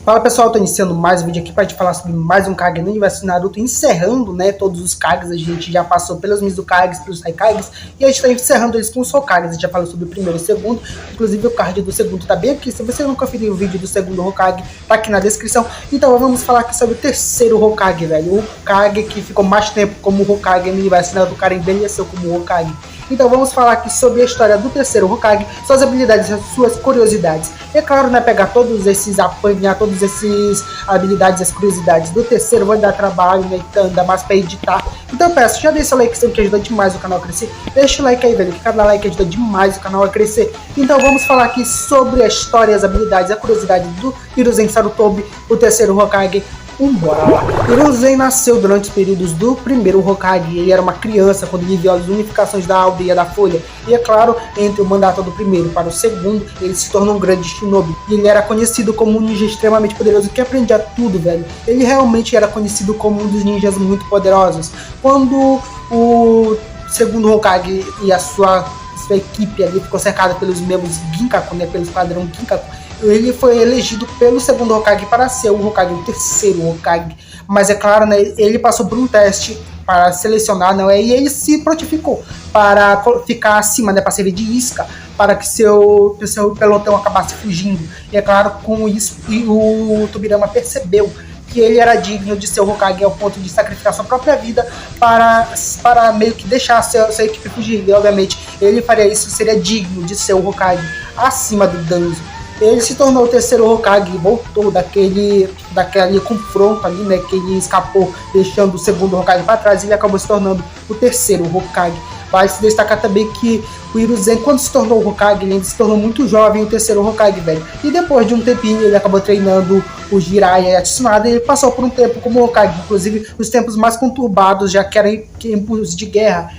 Fala pessoal, tô iniciando mais um vídeo aqui para te falar sobre mais um Kage no universo Naruto, encerrando, né, todos os Kages. A gente já passou pelos Mizukages, pelos Raikages, e a gente tá encerrando eles com os Hokages. A gente já falou sobre o primeiro e o segundo, inclusive o card do segundo tá bem aqui. Se você não conferiu o vídeo do segundo Hokage, tá aqui na descrição. Então vamos falar aqui sobre o terceiro Hokage, velho, o Kage que ficou mais tempo como Hokage no universo Naruto. O cara envelheceu como Hokage. Então vamos falar aqui sobre a história do terceiro Hokage, suas habilidades e suas curiosidades. É claro, né, pegar todos esses, apanhar todos esses habilidades e as curiosidades do terceiro vai dar trabalho, né, então dá mais pra editar. Então eu peço, já deixa o like que ajuda demais o canal a crescer. Deixa o like aí, velho, que cada like ajuda demais o canal a crescer. Então vamos falar aqui sobre a história, as habilidades e a curiosidade do Hiruzen Sarutobi, o terceiro Hokage. Bora lá. Hiruzen nasceu durante os períodos do primeiro Hokage. Ele era uma criança quando ele viu as unificações da aldeia da Folha. E é claro, entre o mandato do primeiro para o segundo, ele se tornou um grande shinobi. E ele era conhecido como um ninja extremamente poderoso que aprendia tudo, velho. Ele realmente era conhecido como um dos ninjas muito poderosos. Quando o segundo Hokage e a sua equipe ali ficou cercada pelos membros Ginkaku, né, pelo esquadrão Ginkaku, ele foi elegido pelo segundo Hokage para ser o Hokage, o terceiro Hokage. Mas é claro, né, ele passou por um teste para selecionar, né, e ele se prontificou para ficar acima, né, para servir de isca, para que seu pelotão acabasse fugindo. E é claro, com isso o Tobirama percebeu que ele era digno de ser o Hokage ao ponto de sacrificar sua própria vida para meio que deixar sua equipe fugir. E obviamente ele faria isso, seria digno de ser o Hokage acima do Danzo. Ele se tornou o terceiro Hokage e voltou daquele confronto ali, né, que ele escapou deixando o segundo Hokage para trás, e ele acabou se tornando o terceiro Hokage. Vale se destacar também que o Hiruzen, quando se tornou o Hokage, ele ainda se tornou muito jovem, o terceiro Hokage, velho. E depois de um tempinho, ele acabou treinando o Jiraiya e a Tsunade, e ele passou por um tempo como Hokage, inclusive os tempos mais conturbados, já que eram tempos de guerra,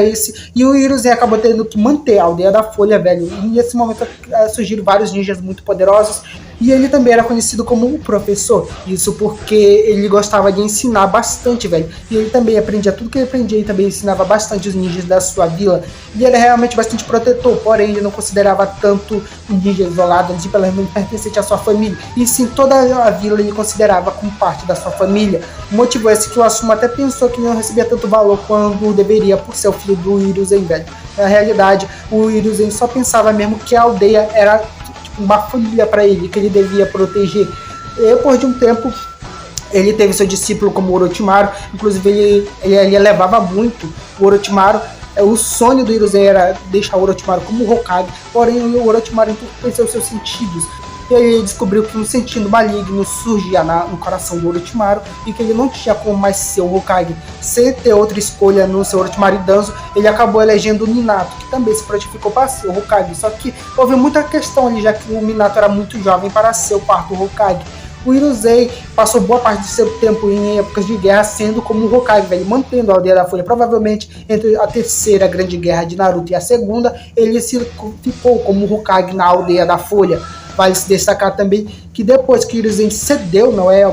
esse. E o Hiruzen acabou tendo que manter a aldeia da Folha, velho. E nesse momento surgiram vários ninjas muito poderosos. E ele também era conhecido como o professor. Isso porque ele gostava de ensinar bastante, velho. E ele também aprendia tudo que ele aprendia e também ensinava bastante os ninjas da sua vila. E ele era realmente bastante protetor, porém ele não considerava tanto um ninja isolado, de pelo menos pertencente à sua família. E sim, toda a vila ele considerava como parte da sua família. O motivo é esse que o Asuma até pensou que não recebia tanto valor quando deveria por ser o filho do Hiruzen, velho. Na realidade, o Hiruzen só pensava mesmo que a aldeia era uma família para ele, que ele devia proteger. E depois de um tempo, ele teve seu discípulo como Orochimaru. Inclusive ele levava muito o Orochimaru. O sonho do Hiruzen era deixar o Orochimaru como Hokage, porém o Orochimaru entorpeceu seus sentidos. E aí ele descobriu que um sentido maligno surgia no coração do Orochimaru e que ele não tinha como mais ser o Hokage. Sem ter outra escolha no seu Orochimaru e Danzo, ele acabou elegendo o Minato, que também se prontificou para ser o Hokage. Só que houve muita questão ali, já que o Minato era muito jovem para ser o quarto Hokage. O Hiruzen passou boa parte do seu tempo em épocas de guerra sendo como o Hokage, velho, mantendo a aldeia da Folha. Provavelmente entre a terceira grande guerra de Naruto e a segunda, ele ficou como Hokage na aldeia da Folha. Vale se destacar também que depois que o Hiruzen cedeu, não é,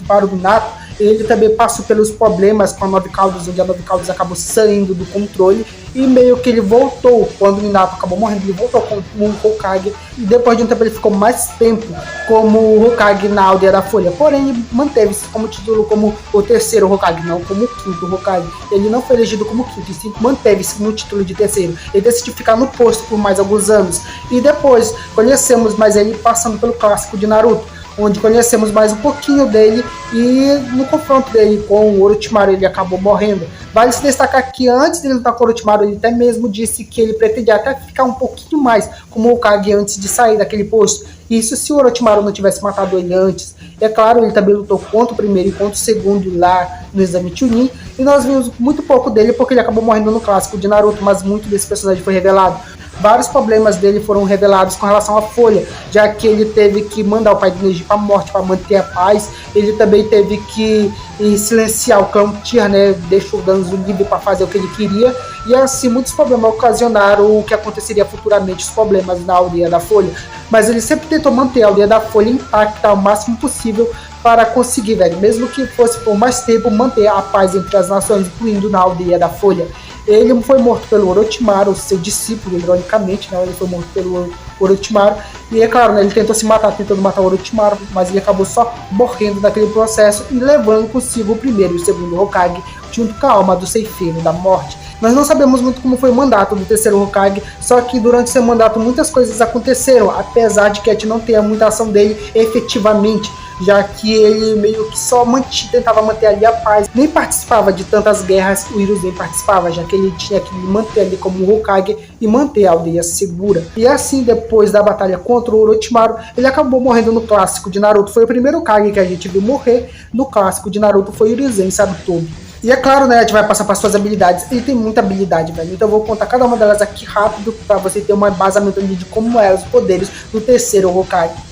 para o Minato, ele também passou pelos problemas com a Nove Caudas, onde a Nove Caudas acabou saindo do controle, e meio que ele voltou, quando o Minato acabou morrendo, ele voltou como um Hokage, e depois de um tempo ele ficou mais tempo como Hokage na aldeia da Folha, porém ele manteve-se como título como o terceiro Hokage, não como o quinto Hokage. Ele não foi elegido como quinto, e sim manteve-se no título de terceiro. Ele decidiu ficar no posto por mais alguns anos, e depois conhecemos mais ele passando pelo clássico de Naruto, onde conhecemos mais um pouquinho dele, e no confronto dele com o Orochimaru ele acabou morrendo. Vale se destacar que antes de ele lutar com o Orochimaru, ele até mesmo disse que ele pretendia até ficar um pouquinho mais como Hokage antes de sair daquele posto. Isso se o Orochimaru não tivesse matado ele antes. E é claro, ele também lutou contra o primeiro e contra o segundo lá no exame Chunin, e nós vimos muito pouco dele porque ele acabou morrendo no clássico de Naruto, mas muito desse personagem foi revelado. Vários problemas dele foram revelados com relação à Folha, já que ele teve que mandar o pai do Neji para a morte para manter a paz. Ele também teve que silenciar o clã Uchiha, né? Deixou o Danzo livre para fazer o que ele queria. E assim, muitos problemas ocasionaram o que aconteceria futuramente, os problemas na aldeia da Folha. Mas ele sempre tentou manter a aldeia da Folha intacta ao máximo possível para conseguir, velho, mesmo que fosse por mais tempo, manter a paz entre as nações, incluindo na aldeia da Folha. Ele foi morto pelo Orochimaru, seu discípulo, ironicamente, né? Ele foi morto pelo Orochimaru. E é claro, né, ele tentou se matar, tentando matar o Orochimaru, mas ele acabou só morrendo naquele processo e levando consigo o primeiro e o segundo Hokage, junto com a alma do Ceifeiro da Morte. Nós não sabemos muito como foi o mandato do terceiro Hokage, só que durante seu mandato muitas coisas aconteceram, apesar de que a gente não tenha muita ação dele efetivamente, já que ele meio que só tentava manter ali a paz, nem participava de tantas guerras, o Hiruzen participava, já que ele tinha que manter ali como Hokage e manter a aldeia segura. E assim, depois da batalha contra o Orochimaru, ele acabou morrendo no clássico de Naruto. Foi o primeiro Hokage que a gente viu morrer no clássico de Naruto, foi o Hiruzen Sarutobi. E é claro, né, a gente vai passar para suas habilidades. Ele tem muita habilidade, velho. Então eu vou contar cada uma delas aqui rápido para você ter um embasamento de como eram os poderes do terceiro Hokage.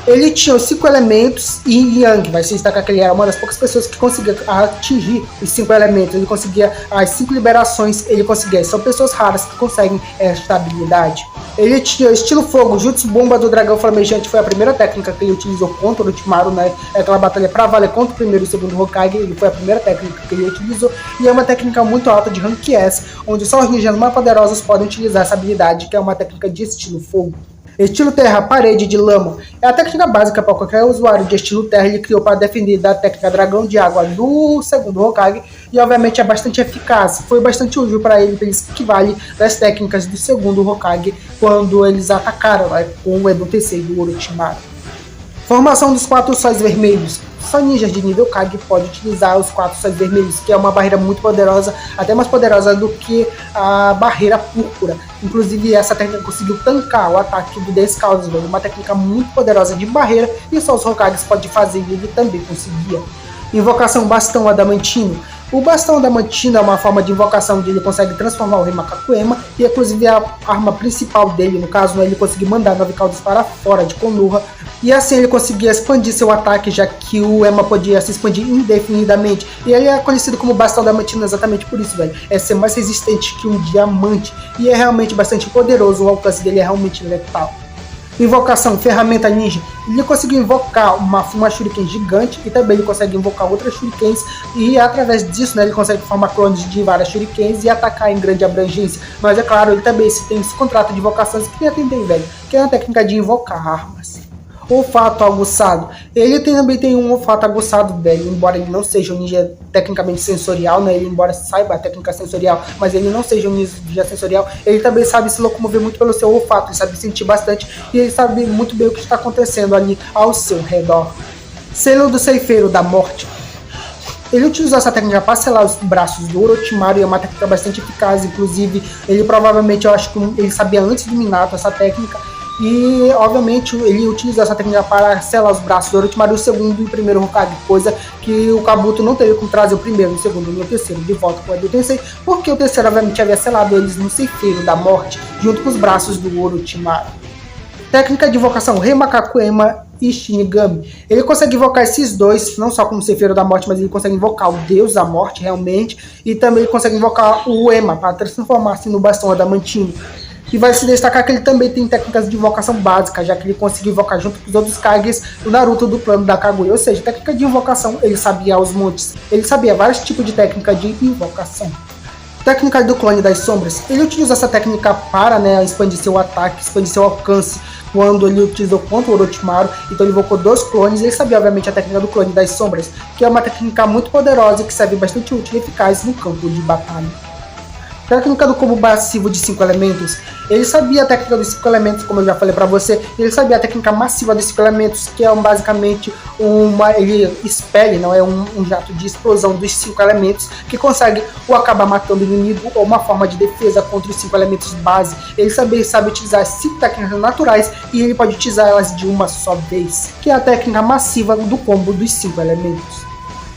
Ele tinha os 5 elementos e Yang, vai se destacar que ele era uma das poucas pessoas que conseguia atingir os 5 elementos. Ele conseguia as 5 liberações, ele conseguia. São pessoas raras que conseguem esta habilidade. Ele tinha o estilo fogo, Jutsu Bomba do Dragão Flamejante, foi a primeira técnica que ele utilizou contra o Orochimaru, né? Aquela batalha pra valer contra o primeiro e o segundo Hokage, ele foi a primeira técnica que ele utilizou. E é uma técnica muito alta de Rank S, onde só os ninjas mais poderosos podem utilizar essa habilidade, que é uma técnica de estilo fogo. Estilo terra, parede de lama. É a técnica básica para qualquer usuário de estilo terra. Ele criou para defender da técnica dragão de água do segundo Hokage. E obviamente é bastante eficaz. Foi bastante útil para ele, pelo que vale das técnicas do segundo Hokage quando eles atacaram, né, com o Edo Tensei do Orochimaru. Formação dos 4 sóis vermelhos. Só ninjas de nível Kage pode utilizar os 4 sóis vermelhos, que é uma barreira muito poderosa, até mais poderosa do que a barreira púrpura. Inclusive essa técnica conseguiu tancar o ataque do Descalços, uma técnica muito poderosa de barreira, e só os Hokages podem fazer e ele também conseguia. Invocação Bastão Adamantino. O Bastão Adamantino é uma forma de invocação onde ele consegue transformar o Rei Macaco Ema, e inclusive a arma principal dele, no caso, ele conseguir mandar 9 caudas para fora de Konoha, e assim ele conseguia expandir seu ataque, já que o Ema podia se expandir indefinidamente, e ele é conhecido como Bastão Adamantino exatamente por isso, velho. É ser mais resistente que um diamante, e é realmente bastante poderoso, o alcance dele é realmente letal. Invocação Ferramenta Ninja. Ele conseguiu invocar uma Shuriken gigante e também ele consegue invocar outras Shurikens, e através disso, né, ele consegue formar clones de várias Shurikens e atacar em grande abrangência. Mas é claro, ele também tem esse contrato de invocações que nem atendem, velho, que é a técnica de invocar armas. Olfato aguçado. Ele também tem um olfato aguçado, velho, embora ele não seja um ninja tecnicamente sensorial, né? Ele, embora saiba a técnica sensorial, mas ele não seja um ninja sensorial, ele também sabe se locomover muito pelo seu olfato, ele sabe sentir bastante e ele sabe muito bem o que está acontecendo ali ao seu redor. Selo do Ceifeiro da Morte. Ele utilizou essa técnica para selar os braços do Orochimaru e é uma técnica bastante eficaz, inclusive ele provavelmente, eu acho que ele sabia antes do Minato essa técnica. E, obviamente, ele utilizou essa técnica para selar os braços do Orochimaru, o segundo e o primeiro Hokage, coisa que o Kabuto não teve como trazer o primeiro, o segundo e o terceiro de volta com o Edo Tensei, porque o terceiro, obviamente, havia selado eles no Ceifeiro da Morte, junto com os braços do Orochimaru. Técnica de invocação Rei Macaco Ema e Shinigami. Ele consegue invocar esses dois, não só como Ceifeiro da Morte, mas ele consegue invocar o Deus da Morte, realmente, e também ele consegue invocar o Ema, para transformar-se no Bastão Adamantino. E vai se destacar que ele também tem técnicas de invocação básica, já que ele conseguiu invocar junto com os outros Kages do Naruto do plano da Kaguya. Ou seja, técnica de invocação, ele sabia aos montes. Ele sabia vários tipos de técnica de invocação. Técnica do Clone das Sombras. Ele utiliza essa técnica para, né, expandir seu ataque, expandir seu alcance, quando ele utilizou contra o Orochimaru. Então ele invocou 2 clones. Ele sabia, obviamente, a técnica do Clone das Sombras, que é uma técnica muito poderosa e que serve bastante útil e eficaz no campo de batalha. Técnica do combo passivo de 5 elementos. Ele sabia a técnica dos 5 elementos, como eu já falei pra você. Ele sabia a técnica massiva dos 5 elementos, que é basicamente ele expele, não é um jato de explosão dos 5 elementos, que consegue ou acabar matando o inimigo ou uma forma de defesa contra os 5 elementos base. Ele sabe utilizar as 5 técnicas naturais e ele pode utilizar elas de uma só vez, que é a técnica massiva do combo dos 5 elementos.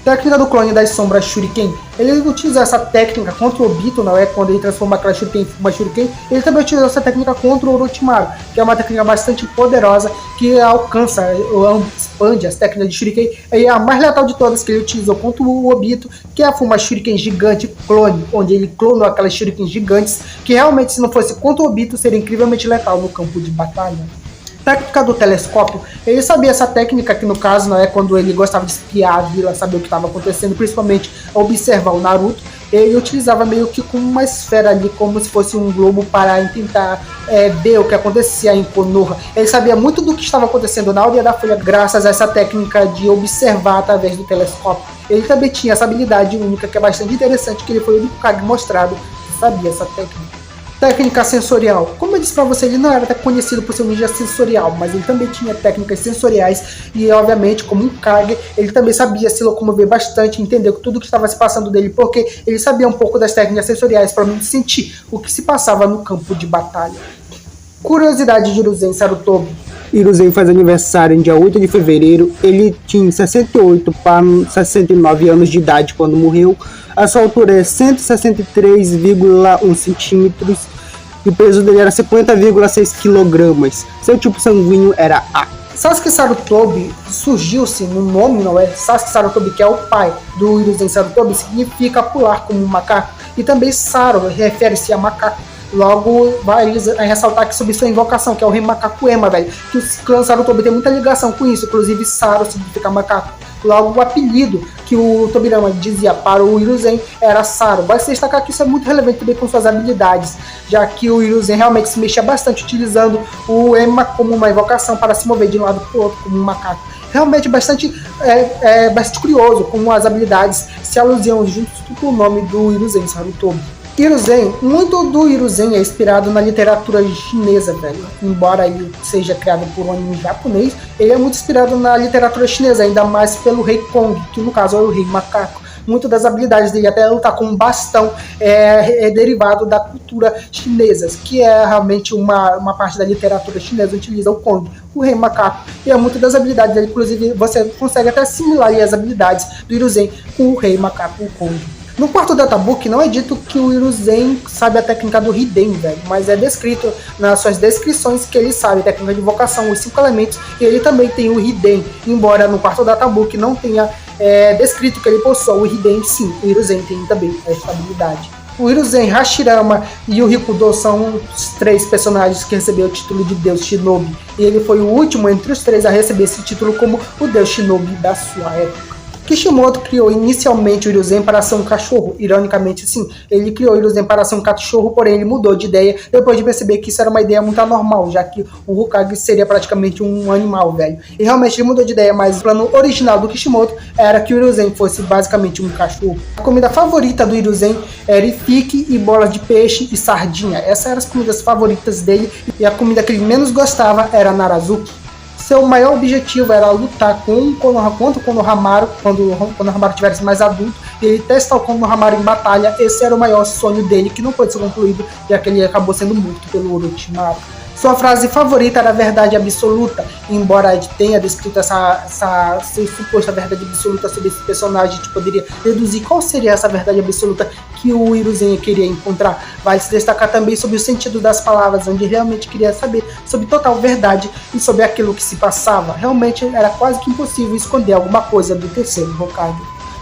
Técnica do Clone das Sombras Shuriken. Ele utiliza essa técnica contra o Obito, não é? Quando ele transforma aquela Shuriken em uma Shuriken. Ele também utiliza essa técnica contra o Orochimaru, que é uma técnica bastante poderosa, que alcança, expande as técnicas de Shuriken. E a mais letal de todas que ele utilizou contra o Obito, que é a Fuma Shuriken gigante clone, onde ele clonou aquelas Shuriken gigantes, que realmente, se não fosse contra o Obito, seria incrivelmente letal no campo de batalha. Técnica do telescópio, ele sabia essa técnica que no caso não é quando ele gostava de espiar a vila, saber o que estava acontecendo, principalmente observar o Naruto. Ele utilizava meio que como uma esfera ali, como se fosse um globo para tentar ver o que acontecia em Konoha. Ele sabia muito do que estava acontecendo na Aldeia da Folha graças a essa técnica de observar através do telescópio. Ele também tinha essa habilidade única que é bastante interessante, que ele foi o único Kage mostrado que sabia essa técnica. Técnica sensorial. Como eu disse pra você, ele não era até conhecido por ser um ninja sensorial, mas ele também tinha técnicas sensoriais e, obviamente, como um Kage, ele também sabia se locomover bastante, entender tudo o que estava se passando dele, porque ele sabia um pouco das técnicas sensoriais para sentir o que se passava no campo de batalha. Curiosidade de Hiruzen Sarutobi. Hiruzen faz aniversário em dia 8 de fevereiro, ele tinha 68 para 69 anos de idade quando morreu, a sua altura é 163,1 centímetros e o peso dele era 50,6 kg, seu tipo sanguíneo era A. Sasuke Sarutobi surgiu-se no nome, não é? Sasuke Sarutobi, que é o pai do Hiruzen Sarutobi, significa pular como um macaco, e também Saru refere-se a macaco. Logo, vai ressaltar que sobre sua invocação, que é o Rei Macaco Ema, velho. Que o clã Sarutobi tem muita ligação com isso. Inclusive, Saru significa macaco. Logo, o apelido que o Tobirama dizia para o Hiruzen era Saru. Vai se destacar que isso é muito relevante também com suas habilidades, já que o Hiruzen realmente se mexia bastante utilizando o Ema como uma invocação para se mover de um lado para o outro como um macaco. Realmente bastante curioso como as habilidades se aludiam junto com o nome do Hiruzen Sarutobi. Hiruzen, muito do Hiruzen é inspirado na literatura chinesa, velho. Embora ele seja criado por um anime japonês, ele é muito inspirado na literatura chinesa, ainda mais pelo Rei Kong, que no caso é o Rei Macaco. Muito das habilidades dele, até lutar com um bastão, é derivado da cultura chinesa, que é realmente uma parte da literatura chinesa, utiliza o Kong, o Rei Macaco. E muitas das habilidades dele, inclusive, você consegue até assimilar as habilidades do Hiruzen com o Rei Macaco, o Kong. No quarto databook não é dito que o Hiruzen sabe a técnica do Hiden, velho, mas é descrito nas suas descrições que ele sabe a técnica de invocação, os 5 elementos, e ele também tem o Hiden, embora no quarto databook não tenha descrito que ele possui o Hiden, sim, o Hiruzen tem também essa habilidade. O Hiruzen, Hashirama e o Rikudo são os 3 personagens que receberam o título de Deus Shinobi, e ele foi o último entre os 3 a receber esse título como o Deus Shinobi da sua época. Kishimoto criou inicialmente o Hiruzen para ser um cachorro. Ironicamente, sim, ele criou o Hiruzen para ser um cachorro, porém ele mudou de ideia depois de perceber que isso era uma ideia muito anormal, já que o Hokage seria praticamente um animal, velho. E realmente ele mudou de ideia, mas o plano original do Kishimoto era que o Hiruzen fosse basicamente um cachorro. A comida favorita do Hiruzen era ifiki e bolas de peixe e sardinha. Essas eram as comidas favoritas dele, e a comida que ele menos gostava era Narazuki. Seu maior objetivo era lutar contra o Konohamaru, quando o Konohamaru tivesse mais adulto, e ele testar o Konohamaru em batalha. Esse era o maior sonho dele, que não pôde ser concluído, já que ele acabou sendo morto pelo Orochimaru. Sua frase favorita era a verdade absoluta, embora tenha descrito essa suposta verdade absoluta sobre esse personagem, a gente poderia deduzir qual seria essa verdade absoluta que o Hiruzen queria encontrar. Vai se destacar também sobre o sentido das palavras, onde realmente queria saber sobre total verdade e sobre aquilo que se passava. Realmente era quase que impossível esconder alguma coisa do terceiro Hokage.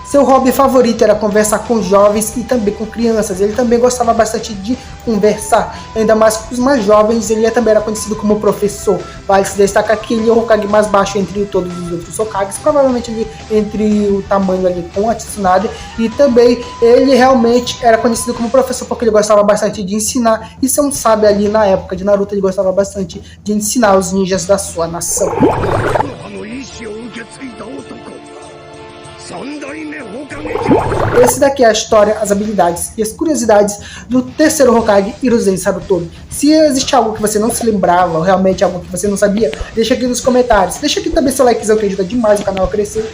Seu hobby favorito era conversar com jovens e também com crianças. Ele também gostava bastante de conversar, ainda mais com os mais jovens. Ele também era conhecido como professor. Vale se destacar que ele é o Hokage mais baixo entre todos os outros Hokages, provavelmente ali entre o tamanho ali com a Tsunade. E também ele realmente era conhecido como professor porque ele gostava bastante de ensinar. E ser um sábio ali na época de Naruto, ele gostava bastante de ensinar os ninjas da sua nação. Esse daqui é a história, as habilidades e as curiosidades do terceiro Hokage, Hiruzen Sarutobi. Se existe algo que você não se lembrava, ou realmente algo que você não sabia, deixa aqui nos comentários. Deixa aqui também seu likezão, que ajuda demais o canal a crescer.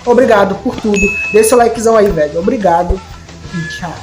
Obrigado por tudo. Deixa seu likezão aí, velho. Obrigado e tchau.